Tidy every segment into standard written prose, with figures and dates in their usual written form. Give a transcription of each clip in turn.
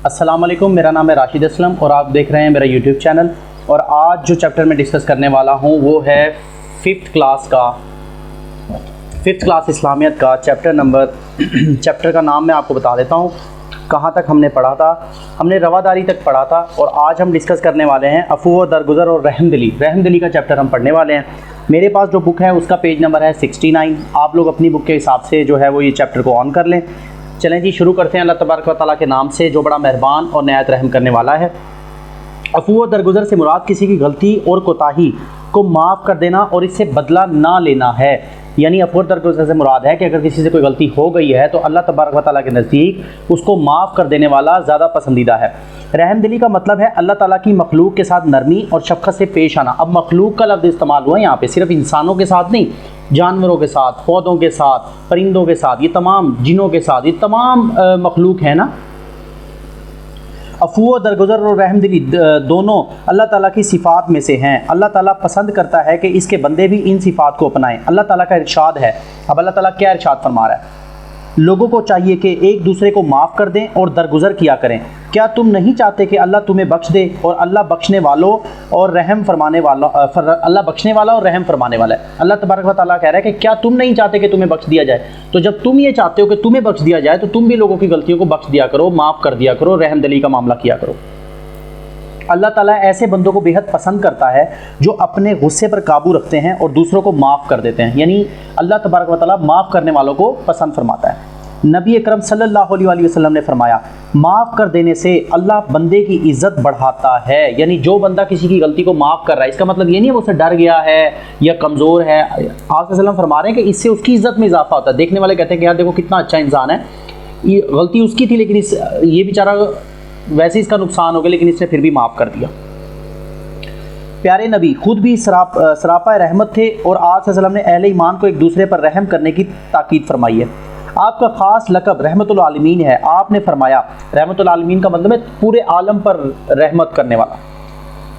अस्सलाम वालेकुम, मेरा नाम है राशिद असलम और आप देख रहे हैं मेरा यूट्यूब चैनल। और आज जो चैप्टर मैं डिस्कस करने वाला हूं वो है फिफ्थ क्लास इस्लामियत का चैप्टर का नाम मैं आपको बता देता हूं। कहां तक हमने पढ़ा था? हमने रवादारी तक पढ़ा था और आज हम डिस्कस करने वाले हैं अफू व दरगुजर और रहमदिली का चैप्टर हम पढ़ने वाले हैं। मेरे पास जो बुक है उसका पेज नंबर है 69। आप लोग अपनी बुक के हिसाब से जो है वो ये चैप्टर को ऑन कर लें। चलें जी, शुरू करते हैं अल्लाह तबारक व तआला के नाम से जो बड़ा मेहरबान और निहायत रहम करने वाला है। अफू व दरगुजर से मुराद किसी की गलती और कोताही को माफ़ कर देना और इससे बदला ना लेना है। यानी अफू व दरगुजर से मुराद है कि अगर किसी से कोई गलती हो गई है तो अल्लाह तबारक व तआला के नज़दीक उसको माफ़ कर देने वाला ज़्यादा पसंदीदा है। रहमदिली का मतलब है अल्लाह ताला की मखलूक के साथ नरमी और शफ़क़त से पेश आना। अब मखलूक का लफ्ज़ इस्तेमाल हुआ है यहाँ पे, सिर्फ इंसानों के साथ नहीं, जानवरों के साथ, पौधों के साथ, परिंदों के साथ, ये तमाम जिनों के साथ, ये तमाम मखलूक है ना। अफू व दरगुजर और रहमदिली दोनों अल्लाह ताला की सिफ़ात में से हैं। अल्लाह ताला पसंद करता है कि इसके बंदे भी इन सिफ़ात को अपनाएं। अल्लाह ताला का इरशाद है। अब अल्लाह ताला क्या इरशाद फरमा रहा है? लोगों को चाहिए कि एक दूसरे को माफ़ कर दें और दरगुजर किया करें। क्या तुम नहीं चाहते कि अल्लाह तुम्हें बख्श दे? और अल्लाह बख्शने वालों और रहम फरमाने वाला अल्लाह बख्शने वाला और रहम फरमाने वाला है। अल्लाह तबारक व तआला कह रहा है कि क्या तुम नहीं चाहते कि तुम्हें बख्श दिया जाए? तो जब तुम ये चाहते हो कि तुम्हें बख्श दिया जाए तो तुम भी लोगों की गलतियों को बख्श दिया करो, माफ़ कर दिया करो, रहमदिली का मामला किया करो। अल्लाह ताला ऐसे बंदों को बेहद पसंद करता है जो अपने गुस्से पर काबू रखते हैं और दूसरों को माफ़ कर देते हैं। यानी अल्लाह तबारक व तआला माफ़ करने वालों को पसंद फरमाता है। नबी अकरम सल्लल्लाहु अलैहि वसल्लम ने फरमाया, माफ़ कर देने से अल्लाह बंदे की इज़्ज़त बढ़ाता है। यानी जो बंदा किसी की गलती को माफ़ कर रहा है, इसका मतलब ये नहीं है वो उससे डर गया है या कमज़ोर है। आप सल्लम फरमा रहे हैं कि इससे उसकी इज़्ज़त में इजाफा होता है। देखने वाले कहते हैं कि यार देखो कितना अच्छा इंसान है, ये गलती उसकी थी लेकिन ये बेचारा वैसे इसका नुकसान हो गया लेकिन इसने फिर भी माफ़ कर दिया। प्यारे नबी खुद भी सरापा रहमत थे और आप सल्लम ने अहले ईमान को एक दूसरे पर रहम करने की ताकीद फरमाई है। आपका ख़ास लक़ब रहमतुल आलमीन है। आपने फरमाया, रहमतुल आलमीन का मतलब है पूरे आलम पर रहमत करने वाला।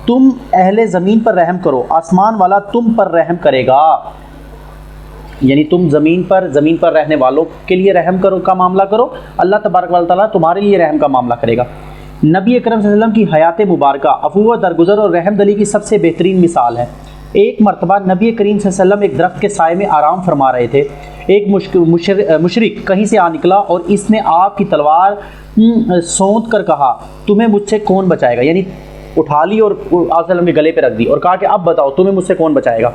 तुम अहले ज़मीन पर रहम करो, आसमान वाला तुम पर रहम करेगा। यानी तुम ज़मीन पर रहने वालों के लिए रहम करो का मामला करो, अल्लाह तबारक व तआला तुम्हारे लिए रहम का मामला करेगा। नबी अकरम सल्लल्लाहु अलैहि वसल्लम की हयात मुबारका अफू व दरगुजर और रहमदिली की सबसे बेहतरीन मिसाल है। एक मरतबा नबी करीम सल्लल्लाहु अलैहि वसल्लम एक दरख्त के साए में आराम फरमा रहे थे। एक मुशरिक कहीं से आ निकला और इसने आपकी तलवार सौंध कर कहा, तुम्हें मुझसे कौन बचाएगा? यानी उठा ली और आप सल्लम के गले पे रख दी और कहा कि अब बताओ तुम्हें मुझसे कौन बचाएगा?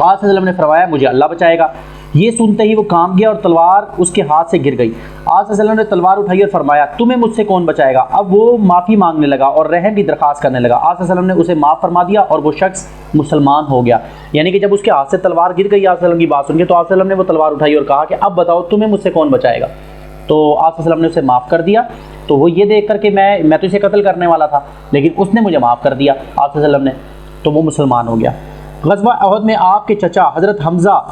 आप सल्लम ने फरमाया, मुझे अल्लाह बचाएगा। ये सुनते ही वो काम गया और तलवार उसके हाथ से गिर गई। आप सल्लम ने तलवार उठाई और फरमाया, तुम्हें मुझसे कौन बचाएगा? अब वो माफ़ी मांगने लगा और रहम की दरख्वास्त करने लगा। आप सल्लम ने उसे माफ़ फरमा दिया और वो शख्स मुसलमान हो गया। यानी कि जब उसके हाथ से तलवार गिर गई आप सल्लम की बात सुन के, तो आप सल्लम ने वो तलवार उठाई और कहा कि अब बताओ तुम्हें मुझसे कौन बचाएगा? तो आप सल्लम ने उसे माफ़ कर दिया। तो वो ये देख कर के मैं तो इसे कत्ल करने वाला था लेकिन उसने मुझे माफ़ कर दिया आप सल्लम ने, तो वो मुसलमान हो गया। ग़ज़वा अहद में आपके चचा हज़रत हमज़ा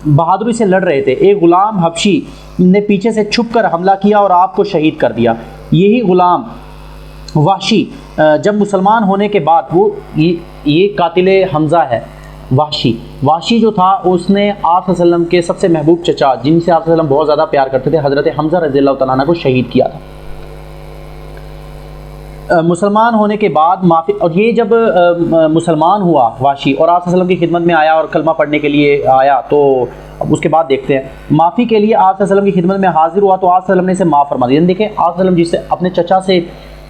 बहादुरी से लड़ रहे थे। एक ग़ुलाम हबशी ने पीछे से छुप कर हमला किया और आपको शहीद कर दिया। यही ग़ुलाम वाशी जब मुसलमान होने के बाद ये कातिल हमज़ा है। वाशी जो था उसने आप सल्लम के सबसे महबूब चचा, जिनसे आप सल्लम बहुत ज़्यादा प्यार करते थे, हज़रत हमज़ा रज़ियल्लाहु तआला अन्हु को शहीद किया था। मुसलमान होने के बाद माफ़ी, और ये जब मुसलमान हुआ वाशी और आप सल्लम की खिदमत में आया और कलमा पढ़ने के लिए आया, तो अब उसके बाद देखते हैं माफ़ी के लिए आप सल्लम की खिदमत में हाजिर हुआ तो आप सल्लम ने इसे माफ़ फरमा दिया। देखें आप सल्लम जिससे अपने चचा से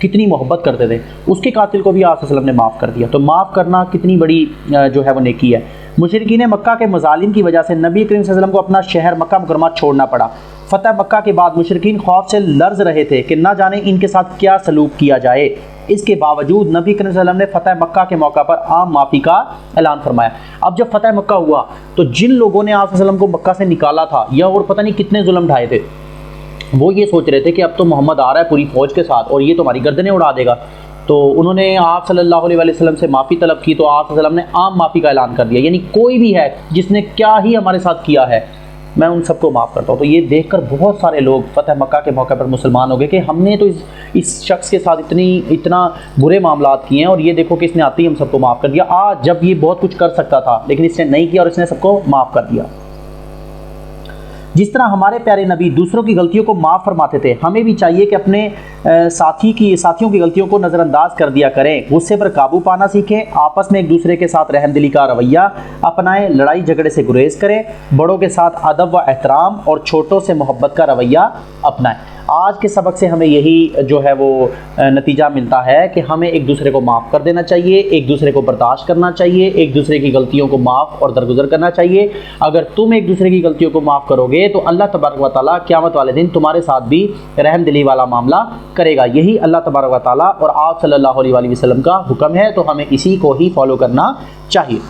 कितनी मोहब्बत करते थे, उसके कातिल को भी आप सल्लम ने माफ़ कर दिया। तो माफ़ करना कितनी बड़ी जो है वो नेकी है। मुशरिकीन मक्का के मज़ालिम की वजह से नबी करीम सल्लल्लाहु अलैहि वसल्लम को अपना शहर मक्का मुकर्रमा छोड़ना पड़ा। फ़तह मक्का के बाद मुशरिकीन खौफ से लर्ज़ रहे थे कि ना जाने इनके साथ क्या सलूक किया जाए। इसके बावजूद नबी करीम सल्लल्लाहु अलैहि वसल्लम ने फ़तह मक्का के मौका पर आम माफ़ी का ऐलान फरमाया। अब जब फ़तह मक्का हुआ तो जिन लोगों ने आप सल्लम को मक्का से निकाला था या और पता नहीं कितने जुल्म ढाए थे, वो ये सोच रहे थे कि अब तो मोहम्मद आ रहा है पूरी फ़ौज के साथ और ये तो हमारी गर्दनें उड़ा देगा। तो उन्होंने आप सल्लल्लाहु अलैहि वसल्लम से माफ़ी तलब की तो आप सल्लम ने आम माफ़ी का ऐलान कर दिया। यानी कोई भी है जिसने क्या ही हमारे साथ किया है, मैं उन सबको माफ़ करता हूँ। तो ये देखकर बहुत सारे लोग फ़तह मक्का के मौके पर मुसलमान हो गए कि हमने तो इस शख्स के साथ इतना बुरे मामलात किए हैं और ये देखो कि इसने आते ही हम सबको माफ़ कर दिया। आज जब ये बहुत कुछ कर सकता था लेकिन इसने नहीं किया और इसने सबको माफ़ कर दिया। जिस तरह हमारे प्यारे नबी दूसरों की गलतियों को माफ़ फरमाते थे, हमें भी चाहिए कि अपने साथियों की गलतियों को नज़रअंदाज कर दिया करें, गुस्से पर काबू पाना सीखें, आपस में एक दूसरे के साथ रहमदिली का रवैया अपनाएं, लड़ाई झगड़े से गुरेज करें, बड़ों के साथ अदब व एहतराम और छोटों से मोहब्बत का रवैया अपनाएं। आज के सबक से हमें यही जो है वो नतीजा मिलता है कि हमें एक दूसरे को माफ़ कर देना चाहिए, एक दूसरे को बर्दाश्त करना चाहिए, एक दूसरे की गलतियों को माफ़ और दरगुजर करना चाहिए। अगर तुम एक दूसरे की गलतियों को माफ़ करोगे तो अल्लाह तबारक व तआला क़यामत वाले दिन तुम्हारे साथ भी रहमदिली वाला मामला करेगा। यही अल्लाह तबारक व तआला और आप सल्लल्लाहु अलैहि वसल्लम का हुक्म है, तो हमें इसी को ही फॉलो करना चाहिए।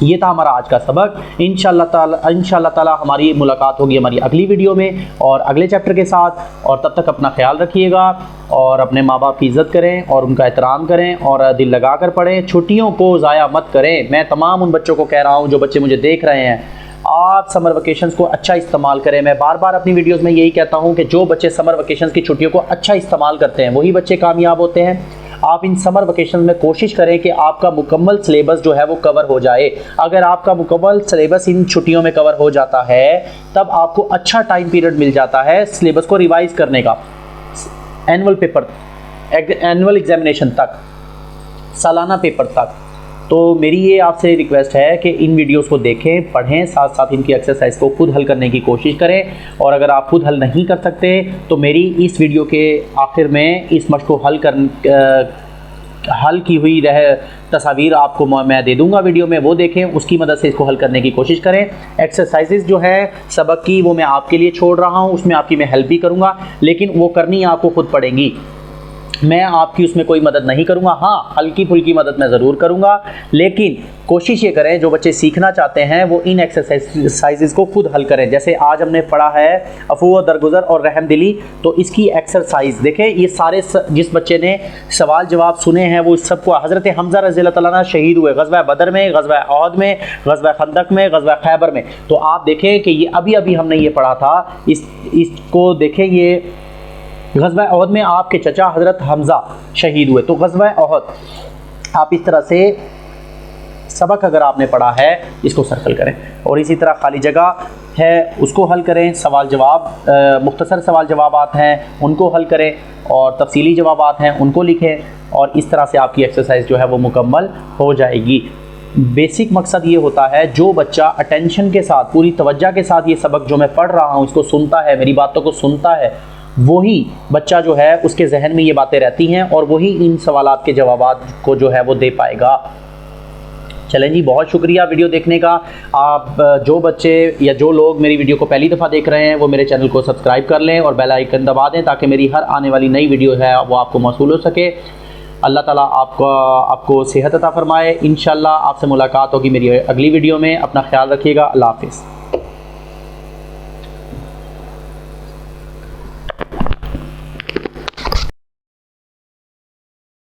ये था हमारा आज का सबक। इंशाअल्लाह ताला हमारी मुलाकात होगी हमारी अगली वीडियो में और अगले चैप्टर के साथ। और तब तक अपना ख्याल रखिएगा और अपने माँ बाप की इज़्ज़त करें और उनका एहतराम करें और दिल लगा कर पढ़ें। छुट्टियों को ज़ाया मत करें। मैं तमाम उन बच्चों को कह रहा हूँ जो बच्चे मुझे देख रहे हैं, आप समर वेकेशंस को अच्छा इस्तेमाल करें। मैं बार बार अपनी वीडियोज़ में यही कहता हूँ कि जो बच्चे समर वेकेशंस की छुट्टियों को अच्छा इस्तेमाल करते हैं वही बच्चे कामयाब होते हैं। आप इन समर वेकेशन में कोशिश करें कि आपका मुकम्मल सिलेबस जो है वो कवर हो जाए। अगर आपका मुकम्मल सिलेबस इन छुट्टियों में कवर हो जाता है तब आपको अच्छा टाइम पीरियड मिल जाता है सिलेबस को रिवाइज करने का, एनुअल एग्जामिनेशन तक, सालाना पेपर तक। तो मेरी ये आपसे रिक्वेस्ट है कि इन वीडियोस को देखें, पढ़ें, साथ साथ इनकी एक्सरसाइज को खुद हल करने की कोशिश करें। और अगर आप खुद हल नहीं कर सकते तो मेरी इस वीडियो के आखिर में इस मशक़ को हल की हुई तस्वीर आपको मैं दे दूंगा वीडियो में, वो देखें, उसकी मदद से इसको हल करने की कोशिश करें। एक्सरसाइजेज जो है सबक की वो मैं आपके लिए छोड़ रहा हूँ, उसमें आपकी मैं हेल्प भी करूँगा, लेकिन वो करनी आपको खुद पड़ेगी। मैं आपकी उसमें कोई मदद नहीं करूंगा। हाँ, हल्की फुल्की मदद मैं ज़रूर करूंगा, लेकिन कोशिश ये करें जो बच्चे सीखना चाहते हैं वो इन एक्सरसाइजेज को खुद हल करें। जैसे आज हमने पढ़ा है अफू दरगुजर और रहमदिली, तो इसकी एक्सरसाइज देखें। ये सारे जिस बच्चे ने सवाल जवाब सुने हैं वो सबको, हज़रत हमज़ा रज़ियल्लाहु तआला शहीद हुए ग़ज़वा बदर में, ग़ज़वा ओहद में, ग़ज़वा खंदक में, ग़ज़वा खैबर में। तो आप देखें कि ये अभी अभी हमने ये पढ़ा था, इसको देखें। ये ग़ज़वा ओहद में आपके चचा हज़रत हमज़ा शहीद हुए, तो ग़ज़वा ओहद आप इस तरह से सबक अगर आपने पढ़ा है इसको सर्कल करें। और इसी तरह खाली जगह है उसको हल करें, सवाल जवाब मुख्तसर सवाल जवाबात हैं उनको हल करें और तफसीली जवाबात हैं उनको लिखें, और इस तरह से आपकी एक्सरसाइज जो है वो मुकम्मल हो जाएगी। बेसिक मकसद ये होता है जो बच्चा अटेंशन के साथ, पूरी तवज्जो के साथ ये सबक जो मैं पढ़ रहा हूँ इसको सुनता है, मेरी बातों को सुनता है, वही बच्चा जो है उसके जहन में ये बातें रहती हैं और वही इन सवालात के जवाबात को जो है वो दे पाएगा। चलें जी, बहुत शुक्रिया वीडियो देखने का। आप जो बच्चे या जो लोग मेरी वीडियो को पहली दफ़ा देख रहे हैं वो मेरे चैनल को सब्सक्राइब कर लें और बेल आइकन दबा दें ताकि मेरी हर आने वाली नई वीडियो है वो आपको मौसूल हो सके। अल्लाह ताला आपको सेहत अता फरमाए। इंशाअल्लाह आपसे मुलाकात होगी मेरी अगली वीडियो में। अपना ख्याल रखिएगा। अल्लाह हाफ़िज़।